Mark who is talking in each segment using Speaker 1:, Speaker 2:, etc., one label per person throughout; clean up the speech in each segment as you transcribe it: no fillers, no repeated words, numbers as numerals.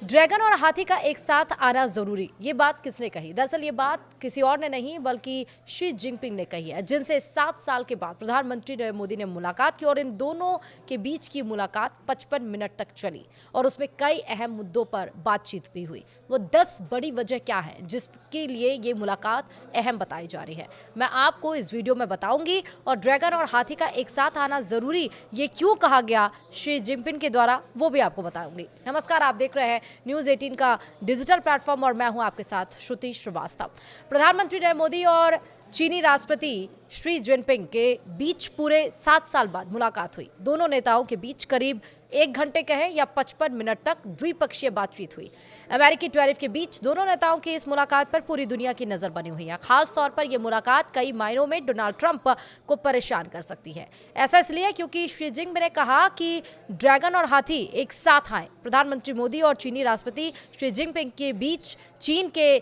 Speaker 1: Dragon और हाथी का एक साथ आना जरूरी, ये बात किसने कही? दरअसल ये बात किसी और ने नहीं बल्कि शी जिनपिंग ने कही है, जिनसे 7 साल के बाद प्रधानमंत्री नरेंद्र मोदी ने मुलाकात की। और इन दोनों के बीच की मुलाकात 55 मिनट तक चली और उसमें कई अहम मुद्दों पर बातचीत भी हुई। वो 10 बड़ी वजह क्या है जिसके लिए ये मुलाकात अहम बताई जा रही है, मैं आपको इस वीडियो में बताऊंगी। और ड्रैगन और हाथी का एक साथ आना जरूरी, ये क्यों कहा गया शी जिनपिंग के द्वारा, वो भी आपको बताऊंगी। नमस्कार, आप देख रहे हैं न्यूज़ 18 का डिजिटल प्लेटफॉर्म और मैं हूं आपके साथ श्रुति श्रीवास्तव। प्रधानमंत्री नरेंद्र मोदी और चीनी राष्ट्रपति शी जिनपिंग के बीच पूरे 7 साल बाद मुलाकात हुई। दोनों नेताओं के बीच करीब 1 घंटे कहें या 55 मिनट तक द्विपक्षीय बातचीत हुई। अमेरिकी टैरिफ के बीच दोनों नेताओं की इस मुलाकात पर पूरी दुनिया की नजर बनी हुई है। खास तौर पर यह मुलाकात कई मायनों में डोनाल्ड ट्रंप को परेशान कर सकती है। ऐसा इसलिए क्योंकि शी जिनपिंग ने कहा कि ड्रैगन और हाथी एक साथ आए। प्रधानमंत्री मोदी और चीनी राष्ट्रपति शी जिनपिंग के बीच चीन के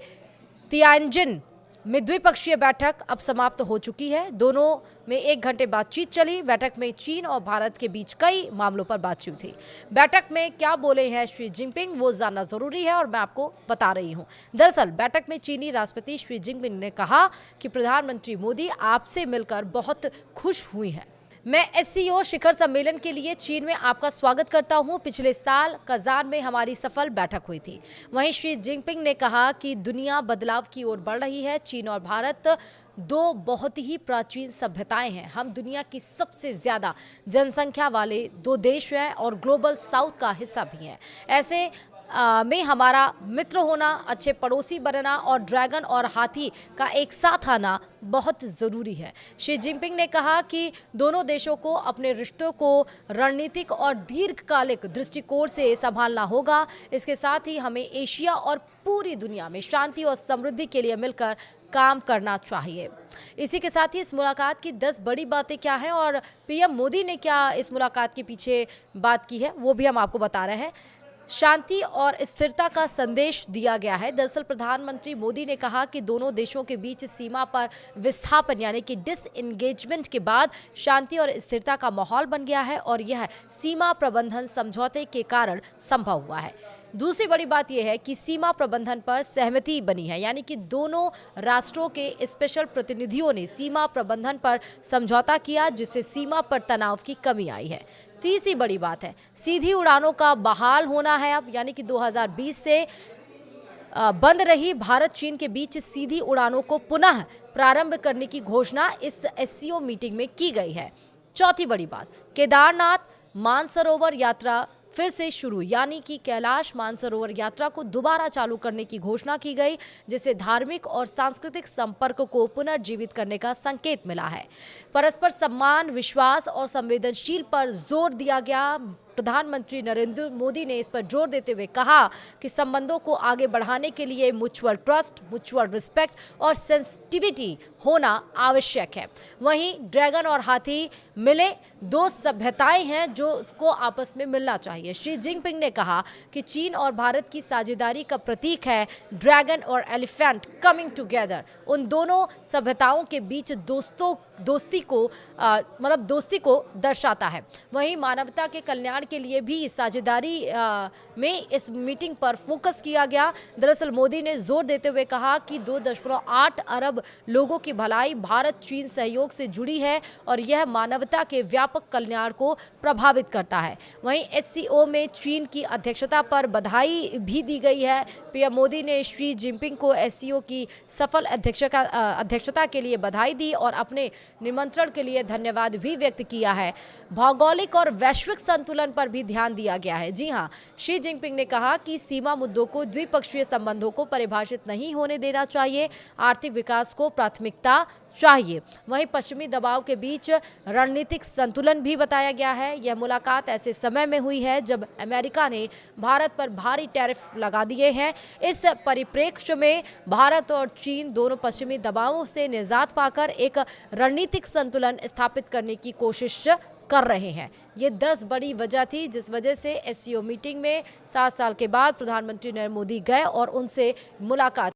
Speaker 1: तियानजिन में द्विपक्षीय बैठक अब समाप्त हो चुकी है। दोनों में 1 घंटे बातचीत चली। बैठक में चीन और भारत के बीच कई मामलों पर बातचीत हुई। बैठक में क्या बोले हैं शी जिनपिंग, वो जानना जरूरी है और मैं आपको बता रही हूं। दरअसल बैठक में चीनी राष्ट्रपति शी जिनपिंग ने कहा कि प्रधानमंत्री मोदी आपसे मिलकर बहुत खुश हुई हैं। मैं एससीओ शिखर सम्मेलन के लिए चीन में आपका स्वागत करता हूं। पिछले साल कजान में हमारी सफल बैठक हुई थी। वहीं शी जिनपिंग ने कहा कि दुनिया बदलाव की ओर बढ़ रही है। चीन और भारत 2 बहुत ही प्राचीन सभ्यताएं हैं। हम दुनिया की सबसे ज्यादा जनसंख्या वाले 2 देश हैं और ग्लोबल साउथ का हिस्सा भी हैं। ऐसे में हमारा मित्र होना, अच्छे पड़ोसी बनना और ड्रैगन और हाथी का एक साथ आना बहुत ज़रूरी है। शी जिनपिंग ने कहा कि दोनों देशों को अपने रिश्तों को रणनीतिक और दीर्घकालिक दृष्टिकोण से संभालना होगा। इसके साथ ही हमें एशिया और पूरी दुनिया में शांति और समृद्धि के लिए मिलकर काम करना चाहिए। इसी के साथ ही इस मुलाकात की 10 बड़ी बातें क्या हैं और पीएम मोदी ने क्या इस मुलाकात के पीछे बात की है, वो भी हम आपको बता रहे हैं। शांति और स्थिरता का संदेश दिया गया है। दरअसल प्रधानमंत्री मोदी ने कहा कि दोनों देशों के बीच सीमा पर विस्थापन यानी कि डिसएंगेजमेंट के बाद शांति और स्थिरता का माहौल बन गया है और यह सीमा प्रबंधन समझौते के कारण संभव हुआ है। दूसरी बड़ी बात यह है कि सीमा प्रबंधन पर सहमति बनी है, यानी कि दोनों राष्ट्रों के स्पेशल प्रतिनिधियों ने सीमा प्रबंधन पर समझौता किया, जिससे सीमा पर तनाव की कमी आई है। तीसरी बड़ी बात है सीधी उड़ानों का बहाल होना है अब, यानी कि 2020 से बंद रही भारत चीन के बीच सीधी उड़ानों को पुनः प्रारंभ करने की घोषणा इस एससीओ मीटिंग में की गई है। चौथी बड़ी बात, केदारनाथ मानसरोवर यात्रा फिर से शुरू, यानी कि कैलाश मानसरोवर यात्रा को दोबारा चालू करने की घोषणा की गई, जिससे धार्मिक और सांस्कृतिक संपर्क को पुनर्जीवित करने का संकेत मिला है। परस्पर सम्मान, विश्वास और संवेदनशील पर जोर दिया गया। प्रधानमंत्री नरेंद्र मोदी ने इस पर जोर देते हुए कहा कि संबंधों को आगे बढ़ाने के लिए म्यूचुअल ट्रस्ट, म्यूचुअल रिस्पेक्ट और सेंसिटिविटी होना आवश्यक है। वहीं ड्रैगन और हाथी मिले 2 सभ्यताएं हैं जो उसको आपस में मिलना चाहिए। शी जिनपिंग ने कहा कि चीन और भारत की साझेदारी का प्रतीक है ड्रैगन और एलिफेंट कमिंग टुगेदर। उन दोनों सभ्यताओं के बीच दोस्ती को दर्शाता है। वहीं मानवता के कल्याण के लिए भी साझेदारी में इस मीटिंग पर फोकस किया गया। दरअसल मोदी ने जोर देते हुए कहा कि 2.8 अरब लोगों की भलाई भारत चीन सहयोग से जुड़ी है और यह मानवता के व्यापक कल्याण को प्रभावित करता है। वहीं एससीओ में चीन की अध्यक्षता पर बधाई भी दी गई है। पीएम मोदी ने शी जिनपिंग को एससीओ की सफल अध्यक्षता के लिए बधाई दी और अपने निमंत्रण के लिए धन्यवाद भी व्यक्त किया है। भौगोलिक और वैश्विक संतुलन पर भी ध्यान दिया गया है। जी हां, शी जिनपिंग ने कहा कि सीमा मुद्दों को द्विपक्षीय संबंधों को परिभाषित नहीं होने देना चाहिए, आर्थिक विकास को प्राथमिकता चाहिए। वहीं पश्चिमी दबाव के बीच रणनीतिक संतुलन भी बताया गया है। यह मुलाकात ऐसे समय में हुई है जब अमेरिका ने भारत पर भारी टैरिफ लगा दिए हैं। इस परिप्रेक्ष्य में भारत और चीन दोनों पश्चिमी दबावों से निजात पाकर एक रणनीतिक संतुलन स्थापित करने की कोशिश कर रहे हैं। ये 10 बड़ी वजह थी जिस वजह से एससीओ मीटिंग में 7 साल के बाद प्रधानमंत्री नरेंद्र मोदी गए और उनसे मुलाकात